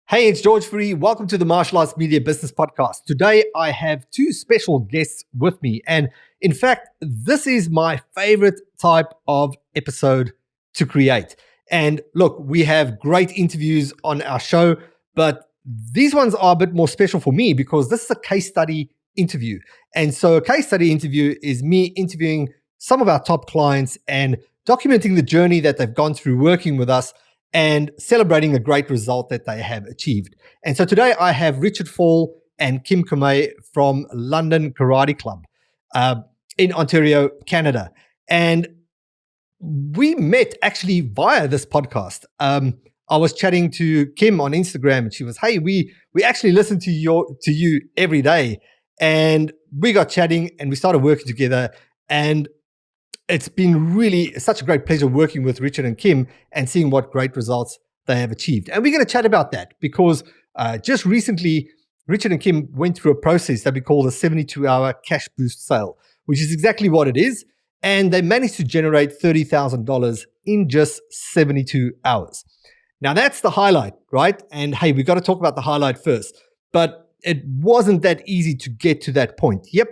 Hey, it's George Fourie. Welcome to the Martial Arts Media Business Podcast. Today, I have two special guests with me. And in fact, this is my favorite type of episode to create. And look, we have great interviews on our show, but these ones are a bit more special for me because this is a case study interview. And so a case study interview is me interviewing some of our top clients and documenting the journey that they've gone through working with us and celebrating a great result that they have achieved. And so today I have Richard Fourie and Kim Kamei from London Karate Club in Ontario, Canada. And we met actually via this podcast. I was chatting to Kim on Instagram and she was, hey, we actually listen to you every day. And we got chatting and we started working together. And it's been really such a great pleasure working with Richard and Kim and seeing what great results they have achieved. And we're going to chat about that because just recently, Richard and Kim went through a process that we call the 72-hour cash boost sale, which is exactly what it is. And they managed to generate $30,000 in just 72 hours. Now, that's the highlight, right? And hey, we've got to talk about the highlight first. But it wasn't that easy to get to that point. Yep.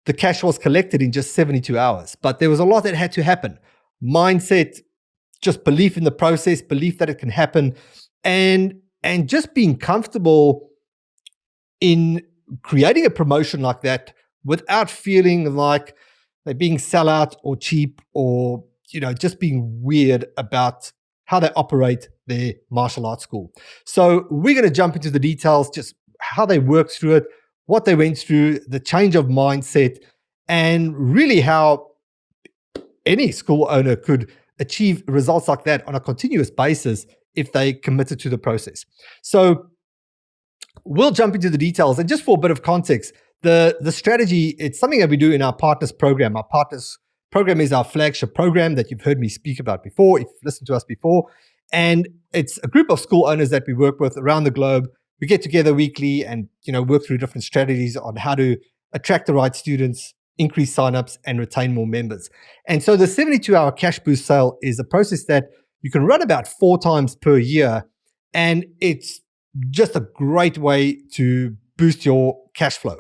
The cash was collected in just 72 hours, but there was a lot that had to happen. Mindset, just belief in the process, belief that it can happen, and just being comfortable in creating a promotion like that without feeling like they're being sellout or cheap or, just being weird about how they operate their martial arts school. So we're going to jump into the details, just how they worked through it, what they went through, the change of mindset, and really how any school owner could achieve results like that on a continuous basis if they committed to the process. So we'll jump into the details. And just for a bit of context, the strategy, it's something that we do in our Partners program. Our Partners program is our flagship program that you've heard me speak about before, if you've listened to us before. And it's a group of school owners that we work with around the globe. We get together weekly and work through different strategies on how to attract the right students, increase signups, and retain more members. And so the 72-hour cash boost sale is a process that you can run about 4 times per year, and it's just a great way to boost your cash flow.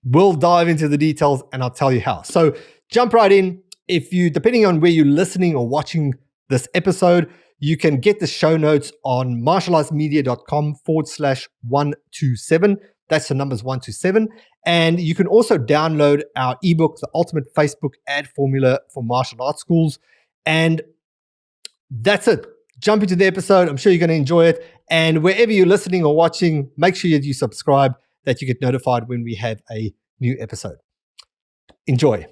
We'll dive into the details and I'll tell you how. So jump right in. Depending on where you're listening or watching this episode, you can get the show notes on martialartsmedia.com/127. That's the numbers 127. And you can also download our ebook, The Ultimate Facebook Ad Formula for Martial Arts Schools. And that's it. Jump into the episode. I'm sure you're going to enjoy it. And wherever you're listening or watching, make sure that you subscribe, that you get notified when we have a new episode. Enjoy.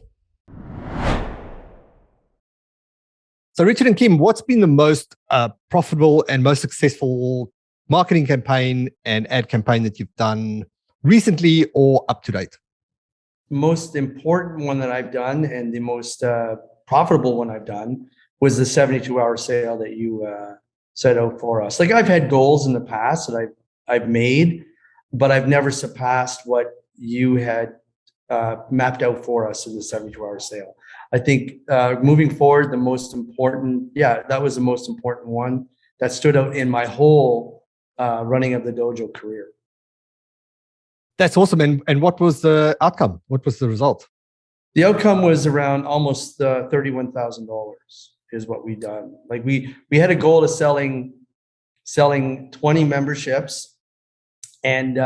So Richard and Kim, what's been the most profitable and most successful marketing campaign and ad campaign that you've done recently or up to date? Most important one that I've done and the most profitable one I've done was the 72-hour sale that you set out for us. Like, I've had goals in the past that I've made, but I've never surpassed what you had mapped out for us in the 72-hour sale. I think moving forward, that was the most important one that stood out in my whole running of the dojo career. That's awesome. And what was the outcome? What was the result? The outcome was around almost $31,000 is what we done. Like we had a goal of selling 20 memberships, and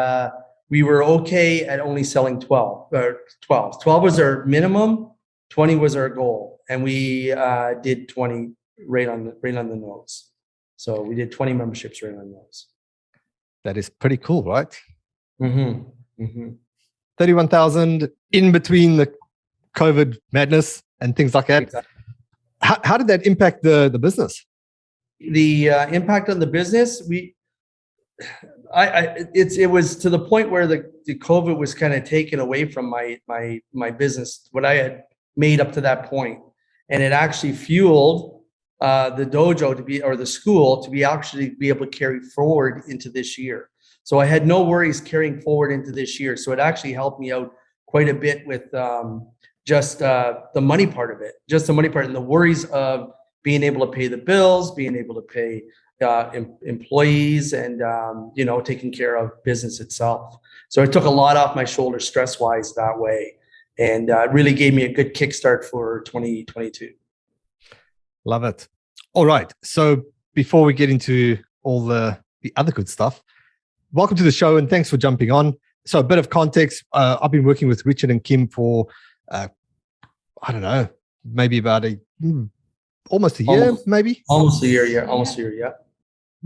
we were okay at only selling 12. 12 was our minimum. 20 was our goal, and we did 20 right on the nose. So we did 20 memberships right on the nose. That is pretty cool, right? Mm-hmm. Mm-hmm. 31,000 in between the COVID madness and things like that. Exactly. How did that impact the business? The impact on the business, it was to the point where the COVID was kind of taken away from my business, what I had made up to that point, and it actually fueled the dojo the school to be able to carry forward into this year. So I had no worries carrying forward into this year. So it actually helped me out quite a bit with just the money part of it, and the worries of being able to pay the bills, being able to pay employees and, taking care of business itself. So it took a lot off my shoulders stress-wise that way. And it really gave me a good kickstart for 2022. Love it. All right. So before we get into all the other good stuff, welcome to the show and thanks for jumping on. So a bit of context. I've been working with Richard and Kim for, I don't know, maybe about almost a year, maybe? Almost a year, yeah. Almost a year, yeah.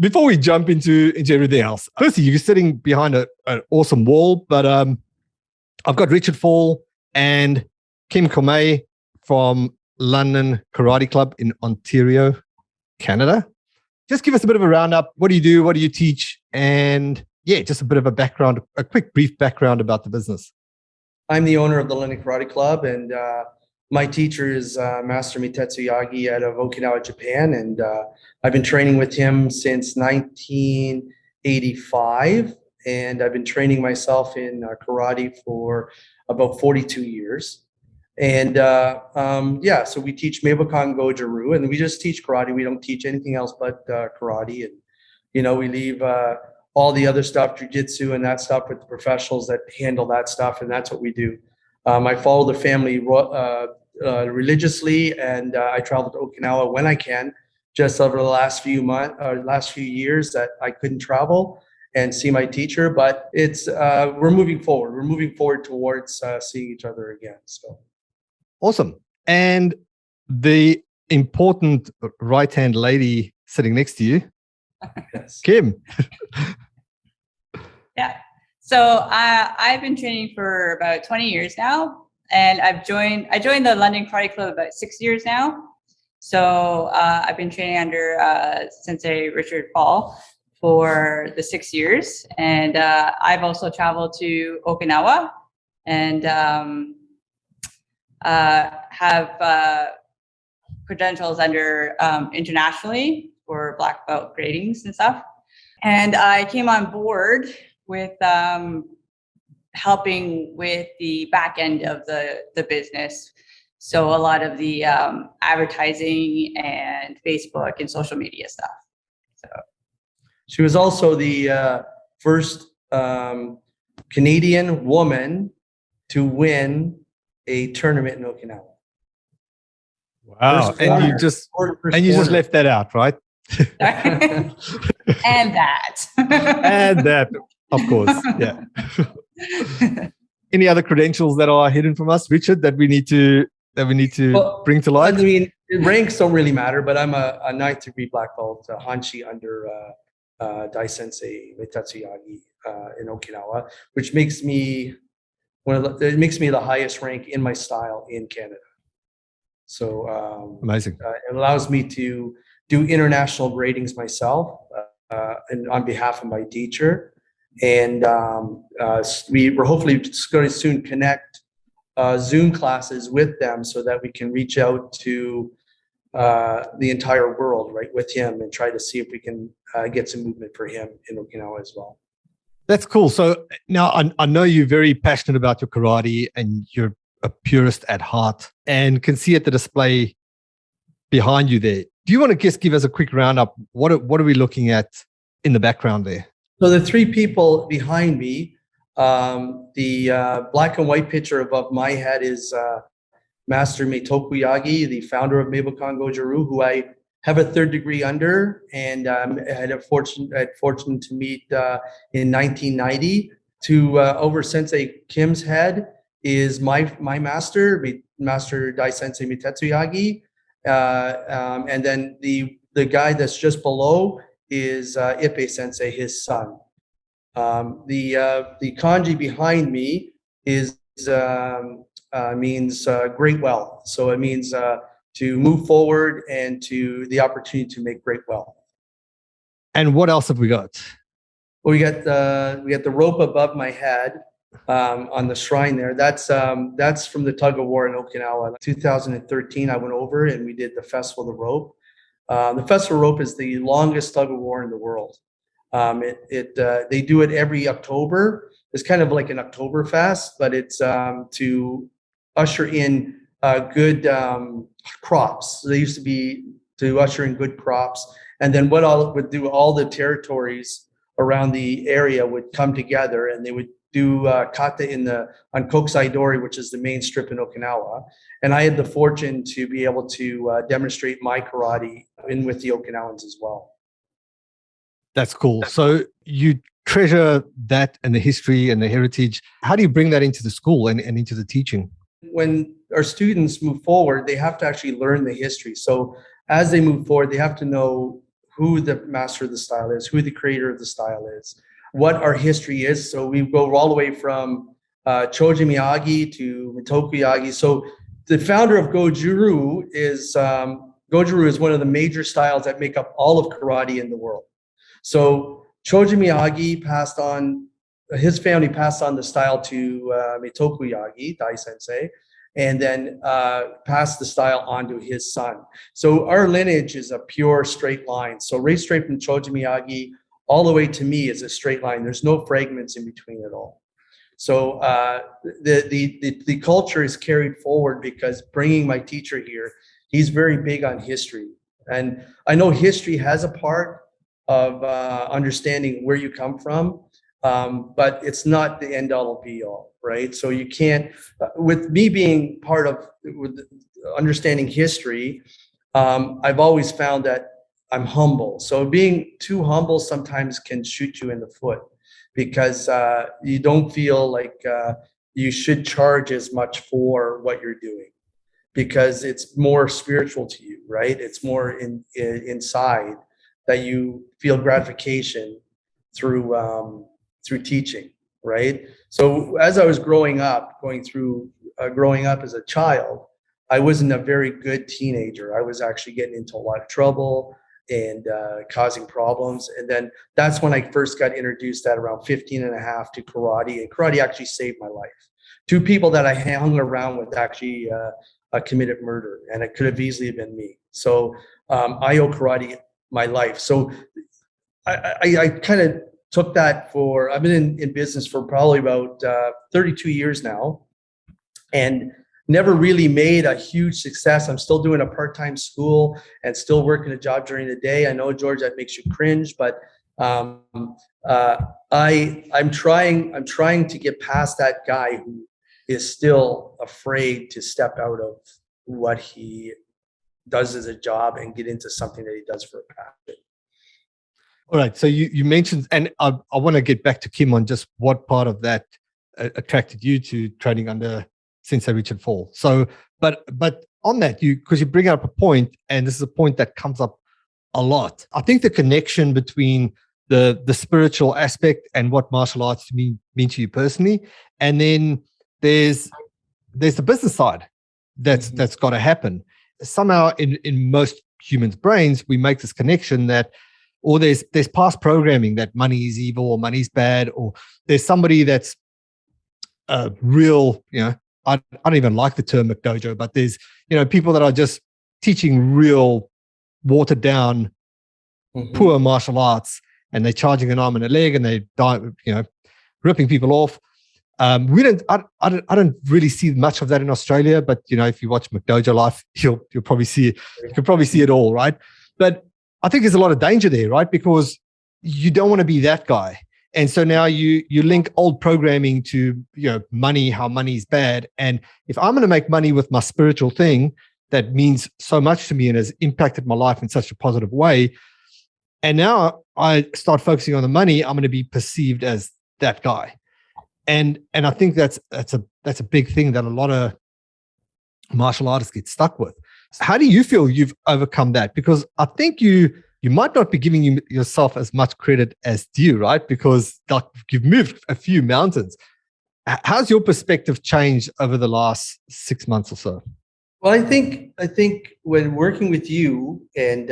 Before we jump into everything else, firstly, you're sitting behind an awesome wall, but I've got Richard Fall and Kim Comey from London Karate Club in Ontario, Canada. Just give us a bit of a roundup. What do you do? What do you teach? And yeah, just a bit of a background, a quick brief background about the business. I'm the owner of the London Karate Club, and my teacher is Master Mitetsu Yagi out of Okinawa, Japan, and I've been training with him since 1985, and I've been training myself in karate for about 42 years. And so we teach Meibokan Goju-Ryu, and we just teach karate. We don't teach anything else but karate, and we leave all the other stuff, jiu-jitsu and that stuff, with the professionals that handle that stuff, and that's what we do. I follow the family religiously, and I travel to Okinawa when I can. Just over the last few years that I couldn't travel and see my teacher, but it's we're moving forward. We're moving forward towards seeing each other again. So awesome. And the important right-hand lady sitting next to you, yes. Kim. Yeah. So I've been training for about 20 years now, and I joined the London Karate Club about 6 years now. So I've been training under Sensei Richard Paul for the 6 years, and I've also traveled to Okinawa and have credentials under internationally for black belt gradings and stuff. And I came on board with helping with the back end of the business. So a lot of the advertising and Facebook and social media stuff. So she was also the first Canadian woman to win a tournament in Okinawa. Wow. And you just left that out, right? and that. And that, of course. Yeah. Any other credentials that are hidden from us, Richard, that we need to bring to light? I mean, ranks don't really matter, but I'm a ninth degree black belt, Hanshi under Dai Sensei Mitetsu Yagi in Okinawa, which makes me the highest rank in my style in Canada. So amazing. It allows me to do international gradings myself and on behalf of my teacher. And we're hopefully going to soon connect Zoom classes with them so that we can reach out to the entire world, right, with him and try to see if we can get some movement for him in Okinawa as well. That's cool. So now I know you're very passionate about your karate and you're a purist at heart and can see at the display behind you there. Do you want to just give us a quick roundup? What are we looking at in the background there? So the three people behind me, the black and white picture above my head is Master Meitoku Yagi, the founder of Meibokan Goju-Ryu, who I have a third degree under, and I had fortune to meet in 1990. To over Sensei Kim's head is my master, Master Dai Sensei Mitetsu Yagi, and then the guy that's just below is Ippei Sensei, his son. The kanji behind me is means great wealth. So it means to move forward and to the opportunity to make great wealth. And what else have we got? Well, we got the rope above my head on the shrine there. That's from the tug of war in Okinawa. 2013, I went over and we did the Festival of the Rope. The Festival of Rope is the longest tug of war in the world. They do it every October. It's kind of like an Oktoberfest, but it's to usher in good crops. So they used to be to usher in good crops And then what all would do, all the territories around the area would come together, and they would do kata on Koksai-dori, which is the main strip in Okinawa. And I had the fortune to be able to demonstrate my karate in with the Okinawans as well. That's cool. So you treasure that and the history and the heritage. How do you bring that into the school and into the teaching? When our students move forward, they have to actually learn the history. So as they move forward, they have to know who the master of the style is, who the creator of the style is, what our history is. So we go all the way from Choji Miyagi to Mitoku Yagi. So the founder of Gojuru is one of the major styles that make up all of karate in the world. So Choji Miyagi his family passed on the style to Mitoku Yagi, Dai Sensei, and then passed the style on to his son. So our lineage is a pure straight line. So right straight from Choji Miyagi all the way to me is a straight line. There's no fragments in between at all. So the culture is carried forward because bringing my teacher here, he's very big on history. And I know history has a part of understanding where you come from, but it's not the end all be all, right? So you can't, with me being part of with understanding history, I've always found that I'm humble. So being too humble sometimes can shoot you in the foot because you don't feel like you should charge as much for what you're doing because it's more spiritual to you, right? It's more inside that you feel gratification through teaching, right? So as I was growing up as a child, I wasn't a very good teenager. I was actually getting into a lot of trouble and causing problems. And then that's when I first got introduced at around 15 and a half to karate. And karate actually saved my life. Two people that I hung around with actually committed murder, and it could have easily been me. So I owe karate my life. So I kind of took that I've been in business for probably about 32 years now and never really made a huge success. I'm still doing a part-time school and still working a job during the day. I know, George, that makes you cringe, but I'm trying to get past that guy who is still afraid to step out of what he does as a job and get into something that he does for a passion. All right. So you mentioned, and I want to get back to Kim on just what part of that attracted you to training under Sensei Richard Fall. So, but on that, because you bring up a point, and this is a point that comes up a lot. I think the connection between the spiritual aspect and what martial arts mean to you personally, and then there's the business side that's got to happen. Somehow in most humans' brains, we make this connection that, or there's past programming that money is evil or money's bad, or there's somebody that's real, I don't even like the term McDojo, but there's, people that are just teaching real watered down, poor martial arts, and they're charging an arm and a leg and they die, ripping people off. I don't really see much of that in Australia, but if you watch McDojo Life, you'll probably see it. You can probably see it all, right? But I think there's a lot of danger there, right? Because you don't want to be that guy. And so now you link old programming to money, how money's bad. And if I'm going to make money with my spiritual thing that means so much to me and has impacted my life in such a positive way, and now I start focusing on the money, I'm going to be perceived as that guy. And I think that's a big thing that a lot of martial artists get stuck with. How do you feel you've overcome that? Because I think you might not be giving yourself as much credit as due, right? Because you've moved a few mountains. How's your perspective changed over the last 6 months or so? Well, I think when working with you and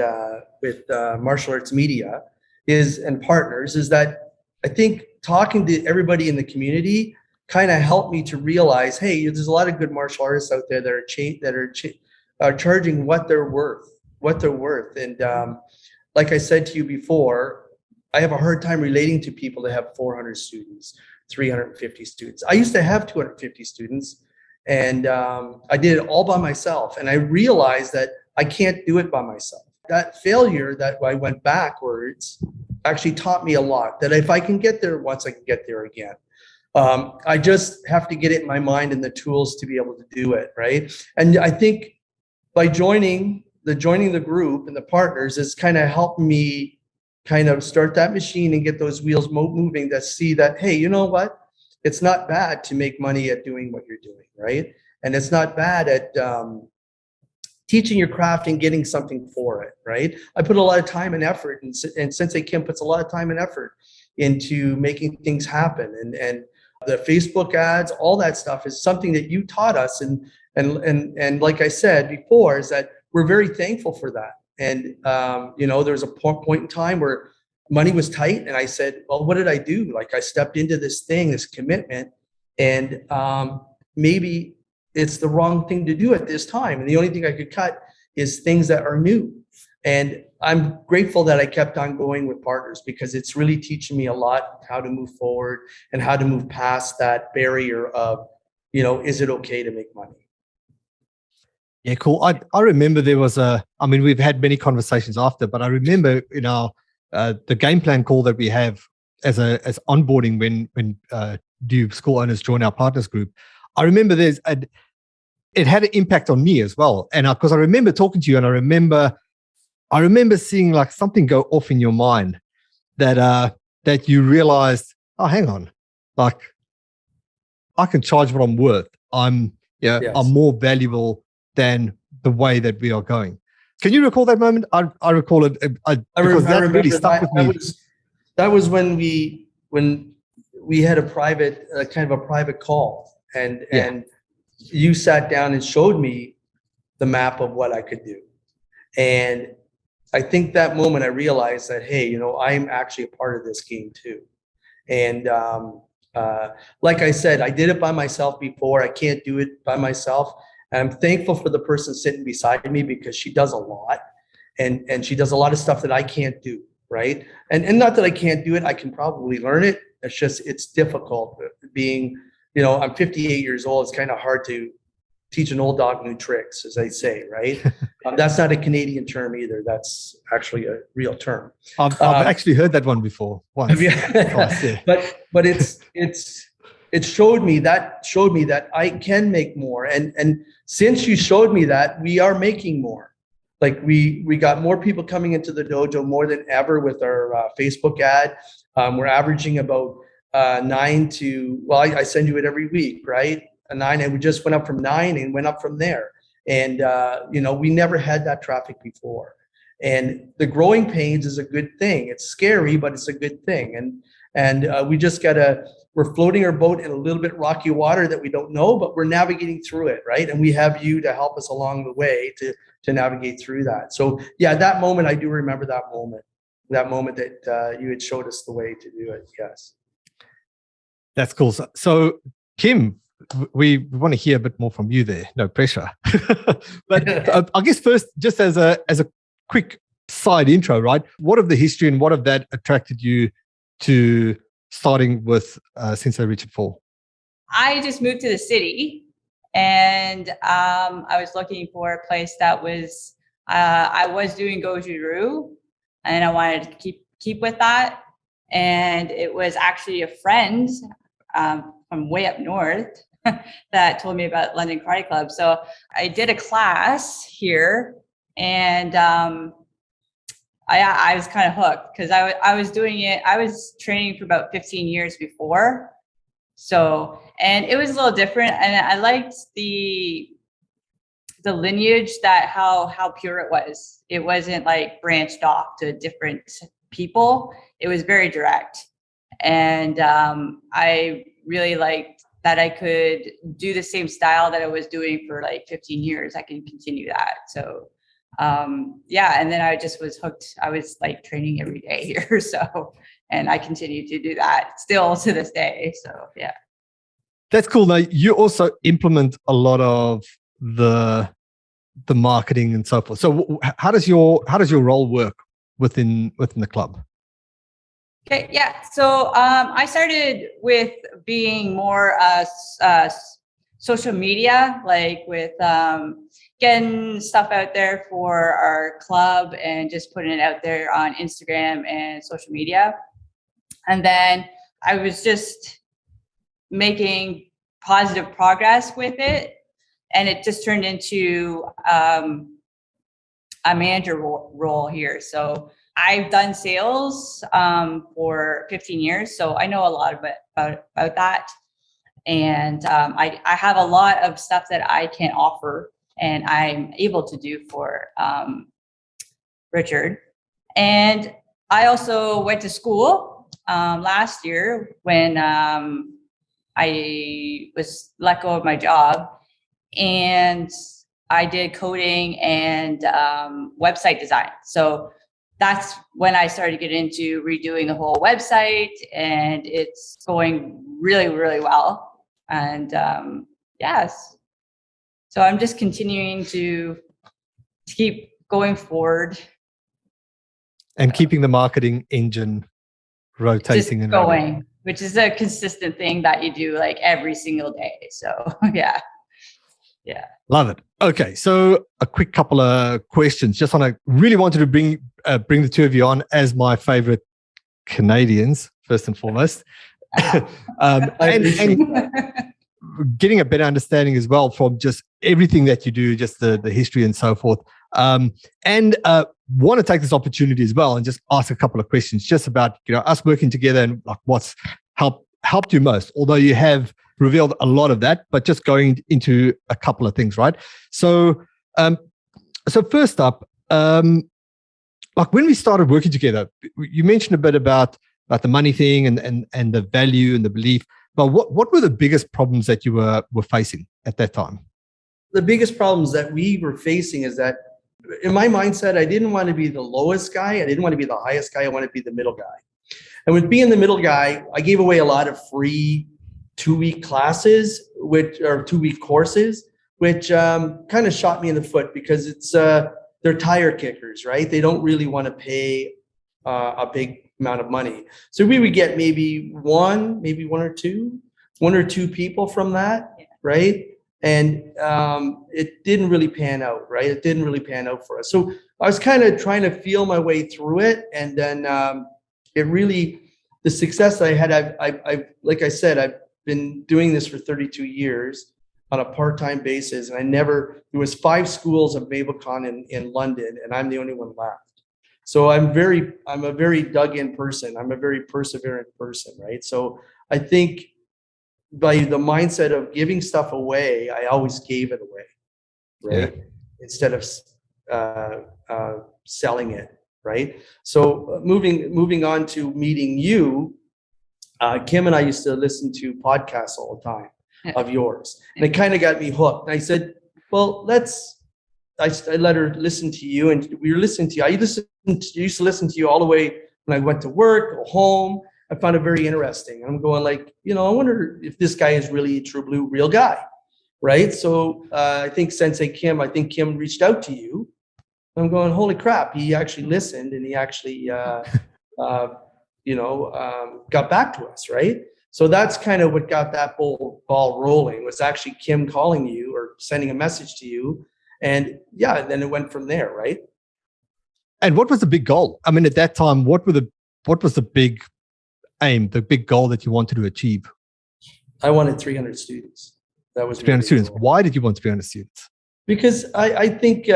with Martial Arts Media and partners is that I think talking to everybody in the community kind of helped me to realize, hey, there's a lot of good martial artists out there that are charging what they're worth. And like I said to you before, I have a hard time relating to people that have 400 students, 350 students. I used to have 250 students, and I did it all by myself. And I realized that I can't do it by myself. that failure that I went backwards actually taught me a lot, that if I can get there once, I can get there again. I just have to get it in my mind and the tools to be able to do it, right? And I think by joining the group and the partners, it's kind of helped me kind of start that machine and get those wheels moving, that see that, hey, you know what? It's not bad to make money at doing what you're doing, right? And it's not bad at teaching your craft and getting something for it, right? I put a lot of time and effort, and Sensei Kim puts a lot of time and effort into making things happen. And the Facebook ads, all that stuff is something that you taught us. And like I said before, is that we're very thankful for that. And, there was a point in time where money was tight. And I said, well, what did I do? Like, I stepped into this thing, this commitment, and maybe it's the wrong thing to do at this time. And the only thing I could cut is things that are new. And I'm grateful that I kept on going with partners, because it's really teaching me a lot how to move forward and how to move past that barrier of, is it okay to make money? Yeah, cool. I remember there was we've had many conversations after, but I remember the game plan call that we have as onboarding when new school owners join our partners group. I remember it had an impact on me as well. And because I remember talking to you, and I remember seeing like something go off in your mind that you realized, oh, hang on, like I can charge what I'm worth. I'm more valuable than the way that we are going. Can you recall that moment? I recall it because that really stuck with me. That was when we had a private kind of a private call, and you sat down and showed me the map of what I could do. And I think that moment I realized that, hey, I'm actually a part of this game too. And like I said, I did it by myself before. I can't do it by myself. And I'm thankful for the person sitting beside me, because she does a lot, and she does a lot of stuff that I can't do, right? And not that I can't do it, I can probably learn it. It's just, it's difficult being, I'm 58 years old. It's kind of hard to teach an old dog new tricks, as they say, right? That's not a Canadian term either. That's actually a real term. I've actually heard that one before. Once. Twice, yeah. But it showed me that I can make more. And since you showed me that, we are making more. Like we got more people coming into the dojo more than ever with our Facebook ad. We're averaging about 9 to, well, I send you it every week, right? A 9, and we just went up from 9 and went up from there. And, we never had that traffic before. And the growing pains is a good thing. It's scary, but it's a good thing. And we just we're floating our boat in a little bit rocky water that we don't know, but we're navigating through it, right? And we have you to help us along the way to navigate through that. So yeah, that moment, I do remember that moment that you had showed us the way to do it. Yes. That's cool. So Kim, we want to hear a bit more from you there. No pressure. But I guess first, just as a quick side intro, right? What of the history and what of that attracted you to starting with Sensei Richard Fourie? I just moved to the city, and I was looking for a place that was, I was doing Goju-Ryu, and I wanted to keep with that. And it was actually a friend from way up north that told me about London Karate Club. So I did a class here, and I was kind of hooked, because I was doing it. I was training for about 15 years before. So, and it was a little different, and I liked the lineage, that how pure it was. It wasn't like branched off to different people. It was very direct. And I really liked that I could do the same style that I was doing for like 15 years. I can continue that. So and then I just was hooked. I was like training every day here. So, and I continue to do that still to this day. So, yeah. That's cool. Now, you also implement a lot of the marketing and so forth. So how does your role work within the club? Okay. Yeah. So, I started with being more, social media, like with getting stuff out there for our club and just putting it out there on Instagram and social media. And then I was just making positive progress with it. And it just turned into a manager role here. So I've done sales for 15 years. So I know a lot about that. And I have a lot of stuff that I can offer and I'm able to do for Richard. And I also went to school last year when I was let go of my job, and I did coding and website design. So that's when I started to get into redoing the whole website, and it's going really, really well. And yes, so I'm just continuing to keep going forward And keeping the marketing engine rotating just and going, running. which is a consistent thing that you do like every single day. So yeah. Love it. Okay, so a quick couple of questions. Just really wanted to bring the two of you on as my favorite Canadians, first and foremost. And getting a better understanding as well from just everything that you do, just the history and so forth. And want to take this opportunity as well and just ask a couple of questions just about us working together and like what's helped you most. Although you have revealed a lot of that, but just going into a couple of things, right? So, so first up, like when we started working together, you mentioned a bit about the money thing and the value and the belief. But what were the biggest problems that you were facing at that time? The biggest problems that we were facing is that in my mindset, I didn't want to be the lowest guy. I didn't want to be the highest guy. I wanted to be the middle guy. And with being the middle guy, I gave away a lot of free 2-week classes, which are 2-week courses, which kind of shot me in the foot because it's they're tire kickers, right? They don't really want to pay a big amount of money. So we would get maybe one or two people from that, right? And it didn't really pan out, right? It didn't really pan out for us. So I was kind of trying to feel my way through it. And then the success I had, I've like I said, I've been doing this for 32 years on a part-time basis. And there was 5 schools of MabelCon in London, and I'm the only one left. So I'm a very dug in person. I'm a very perseverant person, right? So I think by the mindset of giving stuff away, I always gave it away, right? Yeah. Instead of selling it, right? So moving on to meeting you, Kim and I used to listen to podcasts all the time of yours, and it kind of got me hooked. And I said, well, I let her listen to you, and we were listening to you. I used to listen to you all the way when I went to work, go home. I found it very interesting. I'm going like, I wonder if this guy is really a true blue real guy, right? So I think Kim reached out to you. I'm going, holy crap, he actually listened, and he actually, got back to us, right? So that's kind of what got that ball rolling, was actually Kim calling you or sending a message to you. And yeah, then it went from there, right? And what was the big goal? I mean, at that time, what was the big aim, the big goal that you wanted to achieve? I wanted 300 students. That was 300 students. Goal. Why did you want 300 students? Because I think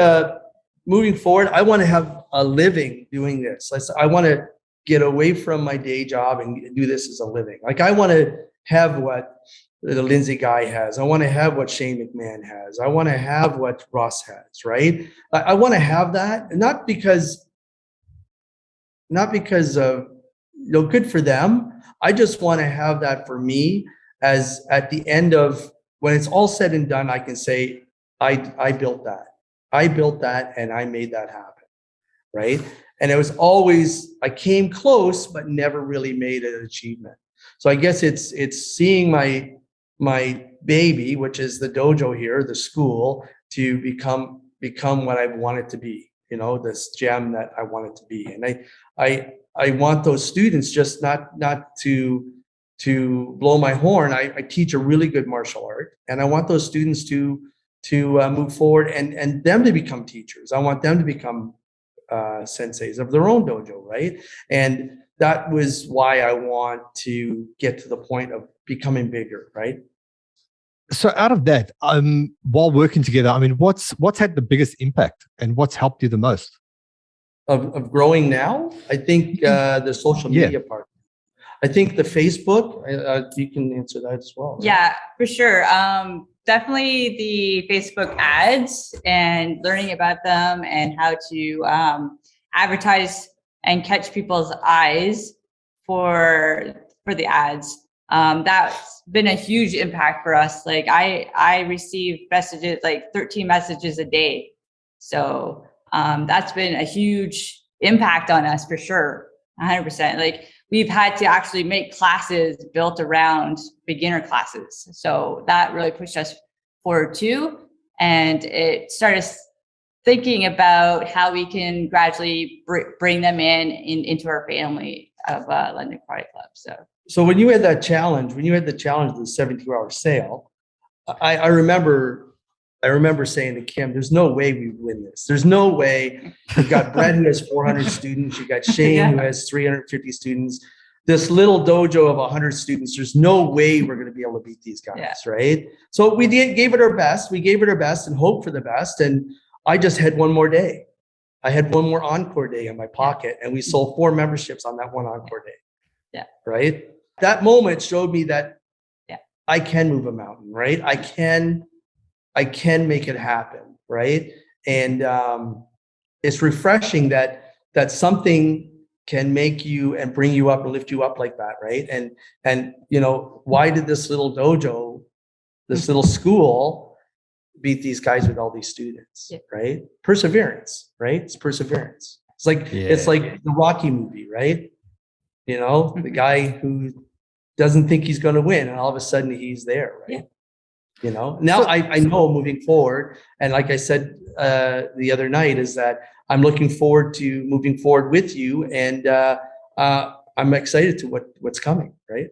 moving forward, I want to have a living doing this. I want to get away from my day job and do this as a living. Like I want to have what the Lindsay guy has. I want to have what Shane McMahon has. I want to have what Ross has, right? I want to have that, not because of, good for them. I just want to have that for me, as at the end of, when it's all said and done, I can say, I built that. I built that and I made that happen, right? And it was always, I came close, but never really made an achievement. So I guess it's seeing my baby, which is the dojo here, the school, to become what I want it to be, this gem that I want it to be. And I want those students just not to blow my horn. I teach a really good martial art, and I want those students to move forward and them to become teachers. I want them to become senseis of their own dojo, right? And that was why I want to get to the point of becoming bigger, right? So out of that, while working together, I mean, what's had the biggest impact and what's helped you the most? Of growing now, I think the social media part. I think the Facebook, you can answer that as well. Right? Yeah, for sure. Definitely the Facebook ads and learning about them and how to advertise and catch people's eyes for the ads. That's been a huge impact for us. Like I receive messages, like 13 messages a day. So that's been a huge impact on us for sure. 100%. Like we've had to actually make classes built around beginner classes. So that really pushed us forward too. And it started us thinking about how we can gradually bring them into our family of London Karate Club. So when you had that challenge, of the 72-hour sale, I remember saying to Kim, there's no way we win this. There's no way. You've got Brett who has 400 students. You got Shane who has 350 students. This little dojo of 100 students, there's no way we're going to be able to beat these guys, right? So we gave it our best. We gave it our best and hoped for the best. And I just had one more day. I had one more encore day in my pocket, and we sold 4 memberships on that one encore day. Yeah. Right? That moment showed me that I can move a mountain, right? I can make it happen, right? And it's refreshing that something can make you and bring you up and lift you up like that, right? And you know, why did this little dojo, this little school beat these guys with all these students, right? Perseverance, right? It's perseverance. It's like the Rocky movie, right? You know, the guy who doesn't think he's going to win, and all of a sudden he's there, right? Yeah. You know, now I know moving forward, and like I said the other night, is that I'm looking forward to moving forward with you, and I'm excited to what's coming, right?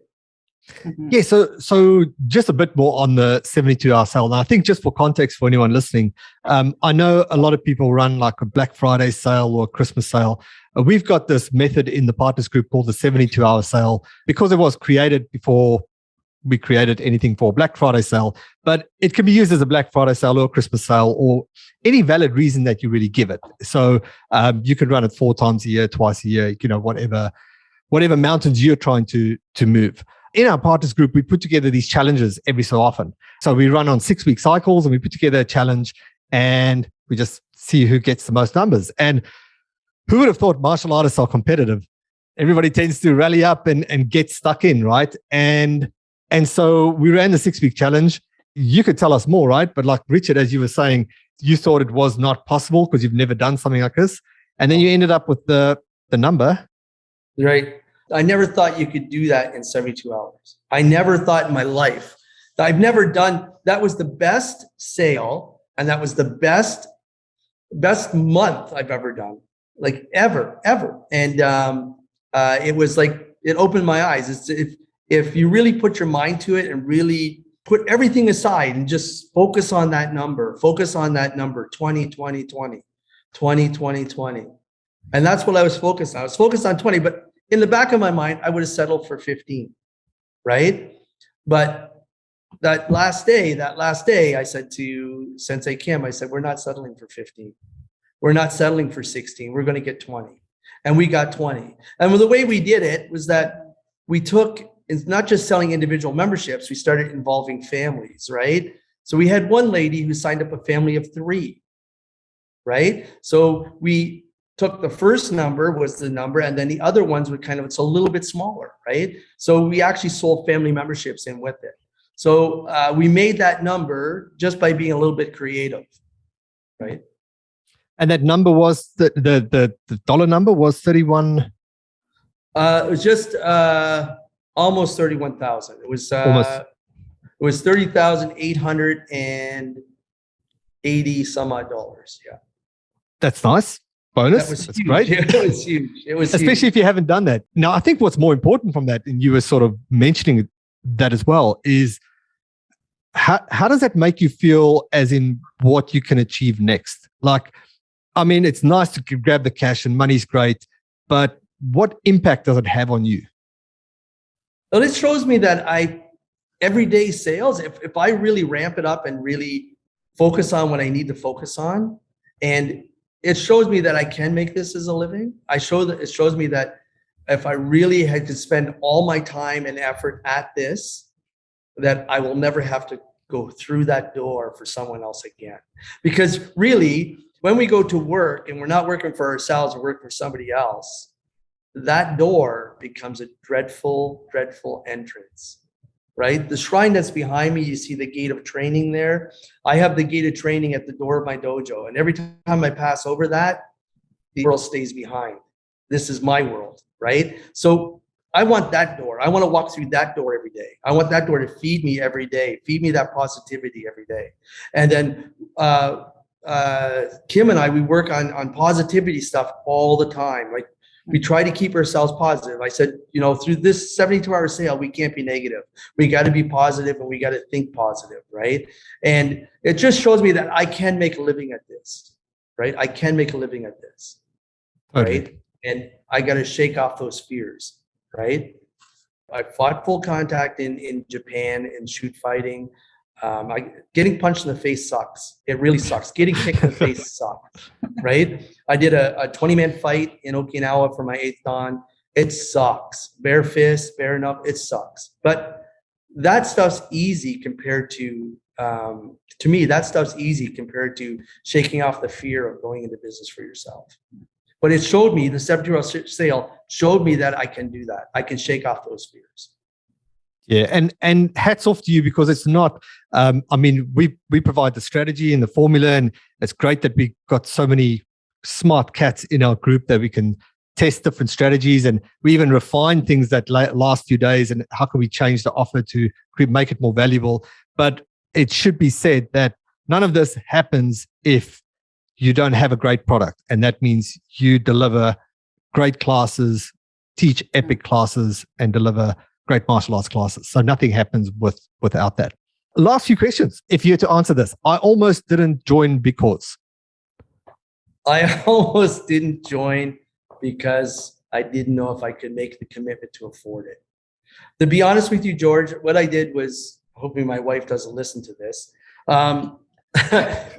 Yeah, so just a bit more on the 72-hour sale. Now, I think just for context for anyone listening, I know a lot of people run like a Black Friday sale or a Christmas sale. We've got this method in the partners group called the 72-hour sale because it was created before we created anything for Black Friday sale, but it can be used as a Black Friday sale or a Christmas sale or any valid reason that you really give it. So you can run it 4 times a year, twice a year, you know, whatever mountains you're trying to move. In our partners group, we put together these challenges every so often. So we run on 6-week cycles and we put together a challenge and we just see who gets the most numbers. And who would have thought martial artists are competitive? Everybody tends to rally up and get stuck in, right? And so we ran the 6-week challenge. You could tell us more, right? But like Richard, as you were saying, you thought it was not possible because you've never done something like this. And then you ended up with the number. Right. I never thought you could do that in 72 hours. I never thought in my life. I've never done, that was the best sale and that was the best month I've ever done. Like ever. And it was like, it opened my eyes. If you really put your mind to it and really put everything aside and just focus on that number, 20, 20, 20, 20, 20, 20. And that's what I was focused on. I was focused on 20, but in the back of my mind, I would have settled for 15, right? But that last day, I said to Sensei Kim, I said, we're not settling for 15. We're not settling for 16. We're going to get 20. And we got 20. And the way we did it was that we took, it's not just selling individual memberships, we started involving families, right? So we had one lady who signed up a family of 3, right? So we took the first number was the number, and then the other ones would it's a little bit smaller, right? So we actually sold family memberships in with it. So we made that number just by being a little bit creative, right? And that number was the dollar number was 31. It was just almost 31,000. It was it was 30,880 some odd dollars. Yeah, that's nice. Bonus. That's huge. Great. It was huge. It was especially huge. If you haven't done that. Now, I think what's more important from that, and you were sort of mentioning that as well, is how does that make you feel as in what you can achieve next? Like, I mean, it's nice to grab the cash and money's great, but what impact does it have on you? Well, it shows me that everyday sales, if I really ramp it up and really focus on what I need to focus on, and it shows me that I can make this as a living. It shows me that if I really had to spend all my time and effort at this, that I will never have to go through that door for someone else again. Because really, when we go to work and we're not working for ourselves, we're working for somebody else, that door becomes a dreadful, dreadful entrance, right? The shrine that's behind me, you see the gate of training there. I have the gate of training at the door of my dojo. And every time I pass over that, the world stays behind. This is my world, right? So I want that door. I want to walk through that door every day. I want that door to feed me every day, feed me that positivity every day. And then Kim and I, we work on positivity stuff all the time. Like, we try to keep ourselves positive. I said, through this 72-hour sale, we can't be negative. We got to be positive and we got to think positive, right? And it just shows me that I can make a living at this, right? I can make a living at this, right? And I got to shake off those fears, right? I fought full contact in Japan in shoot fighting. Getting punched in the face sucks. It really sucks. Getting kicked in the face sucks, right? I did a 20-man fight in Okinawa for my 8th Dan. It sucks. Bare fist, bare enough. It sucks. But that stuff's easy compared to me, that stuff's easy compared to shaking off the fear of going into business for yourself. But it showed me, the 72-hour sale showed me that I can do that. I can shake off those fears. Yeah, and hats off to you, because it's not. I mean, we provide the strategy and the formula, and it's great that we got so many smart cats in our group that we can test different strategies, and we even refine things that last few days. And how can we change the offer to make it more valuable? But it should be said that none of this happens if you don't have a great product, and that means you deliver great classes, teach epic classes, and deliver great martial arts classes. So nothing happens without that. Last few questions. If you had to answer this, I almost didn't join because. I almost didn't join because I didn't know if I could make the commitment to afford it. To be honest with you, George, what I did was, hoping my wife doesn't listen to this.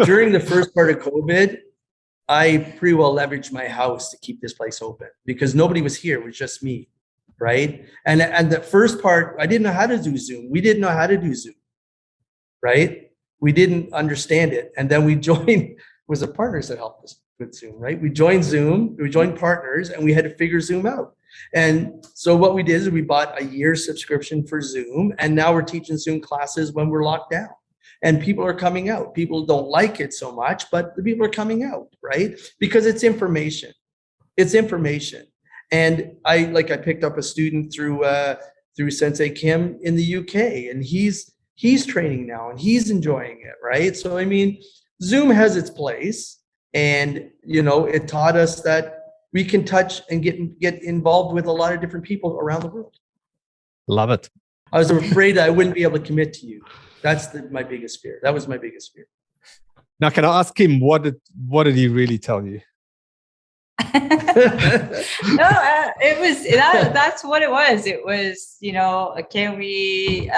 During the first part of COVID, I pretty well leveraged my house to keep this place open because nobody was here. It was just me. Right. And the first part, I didn't know how to do Zoom. We didn't know how to do Zoom. Right. We didn't understand it. And then we joined, it was the partners that helped us with Zoom, right? We joined Zoom, we joined partners, and we had to figure Zoom out. And so what we did is we bought a year's subscription for Zoom, and now we're teaching Zoom classes when we're locked down. And people are coming out. People don't like it so much, but the people are coming out, right? Because it's information. It's information. And I picked up a student through Sensei Kim in the UK, and he's training now and he's enjoying it, right? So I mean, Zoom has its place, and it taught us that we can touch and get involved with a lot of different people around the world. Love it. I was afraid I wouldn't be able to commit to you. That's my biggest fear. That was my biggest fear. Now, can I ask him what did he really tell you? No, it was that's what it was. It was, can we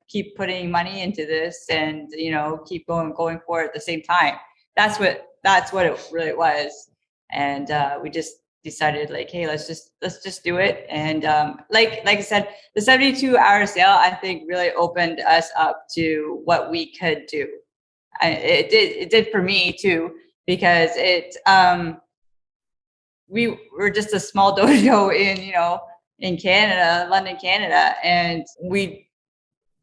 keep putting money into this and keep going for it at the same time? That's what it really was. And we just decided hey, let's just do it. And like I said, the 72-hour sale, I think, really opened us up to what we could do. It did for me too, because we were just a small dojo in Canada, London, Canada, and we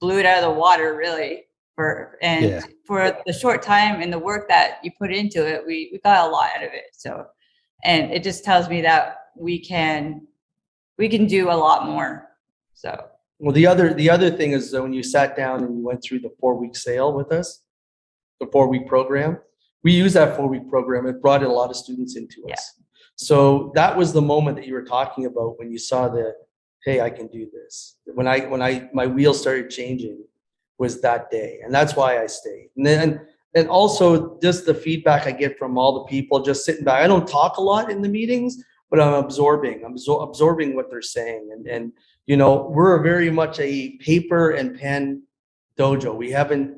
blew it out of the water really. For the short time and the work that you put into it, we got a lot out of it. So, and it just tells me that we can do a lot more. So, well, the other thing is that when you sat down and you went through the 4-week sale with us, the 4-week program, we used that 4-week program. It brought a lot of students into us. So that was the moment that you were talking about when you saw hey, I can do this. When my wheels started changing, was that day. And that's why I stayed. And also just the feedback I get from all the people just sitting back. I don't talk a lot in the meetings, but I'm absorbing what they're saying. And you know, we're very much a paper and pen dojo. We haven't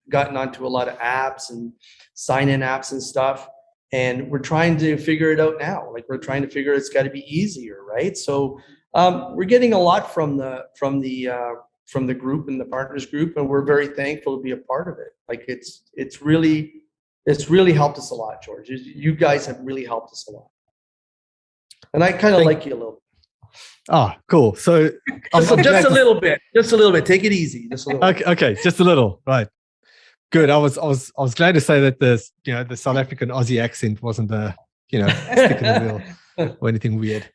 gotten onto a lot of apps and sign-in apps and stuff. And we're trying to figure it out now. Like, we're trying to figure it's got to be easier, right? So we're getting a lot from the group and the partners group, and we're very thankful to be a part of it. Like, it's really helped us a lot, George. You guys have really helped us a lot, and I kind of like you a little bit. Oh, cool. So just a little bit. Take it easy. Just a little. Okay, just a little, right? Good. I was glad to say that the South African Aussie accent wasn't stick in the wheel or anything weird.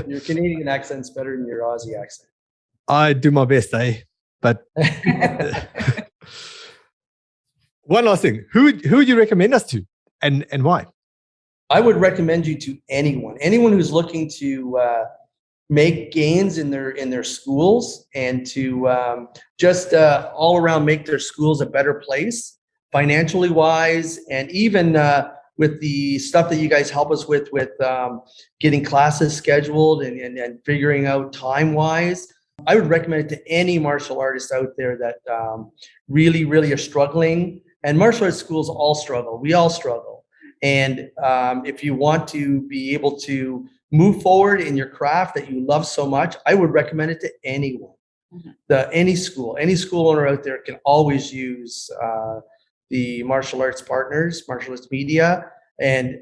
Your Canadian accent's better than your Aussie accent. I do my best, eh? But one last thing: who would you recommend us to, and why? I would recommend you to anyone who's looking to make gains in their schools, and to just all around make their schools a better place, financially wise, and even with the stuff that you guys help us with getting classes scheduled and figuring out time wise. I would recommend it to any martial artist out there that really, really are struggling. And martial arts schools all struggle. We all struggle. And if you want to be able to move forward in your craft that you love so much, I would recommend it to anyone. Any school owner out there can always use the martial arts partners, martial arts media, and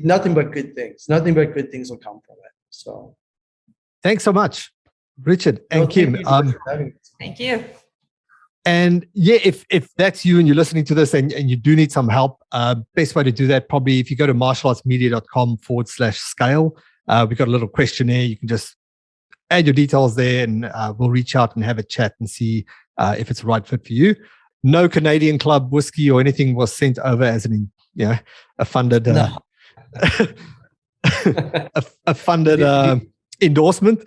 nothing but good things. Nothing but good things will come from it. So, thanks so much, Richard and Kim. Thank you. And yeah, if that's you and you're listening to this and you do need some help, best way to do that, probably if you go to martialartsmedia.com/scale, we've got a little questionnaire. You can just add your details there, and we'll reach out and have a chat and see if it's the right fit for you. No Canadian Club whiskey or anything was sent over as a funded a funded endorsement.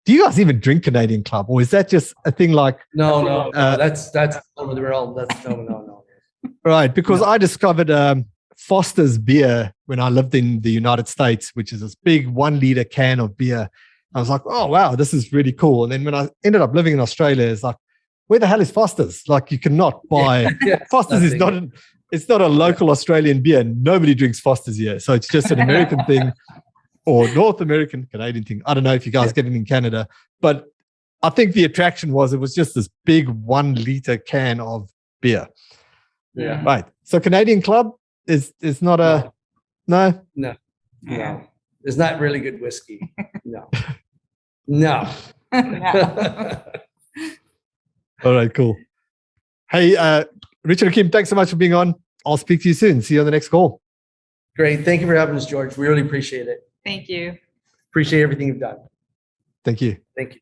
Do you guys even drink Canadian Club, or is that just a thing like? No. That's over the realm. That's no. Right, because I discovered Foster's beer when I lived in the United States, which is this big 1 liter can of beer. I was like, oh wow, this is really cool. And then when I ended up living in Australia, it's like, where the hell is Foster's? Like, you cannot buy Foster's. Is not it's not a local Australian beer. Nobody drinks Foster's here, so it's just an American thing. Or North American, Canadian thing. I don't know if you guys get it in Canada, but I think the attraction was it was just this big 1 liter can of beer. Yeah. Right. So Canadian Club is not a no. It's not really good whiskey. No. All right, cool. Hey, Richard and Kim, thanks so much for being on. I'll speak to you soon. See you on the next call. Great. Thank you for having us, George. We really appreciate it. Thank you. Appreciate everything you've done. Thank you. Thank you.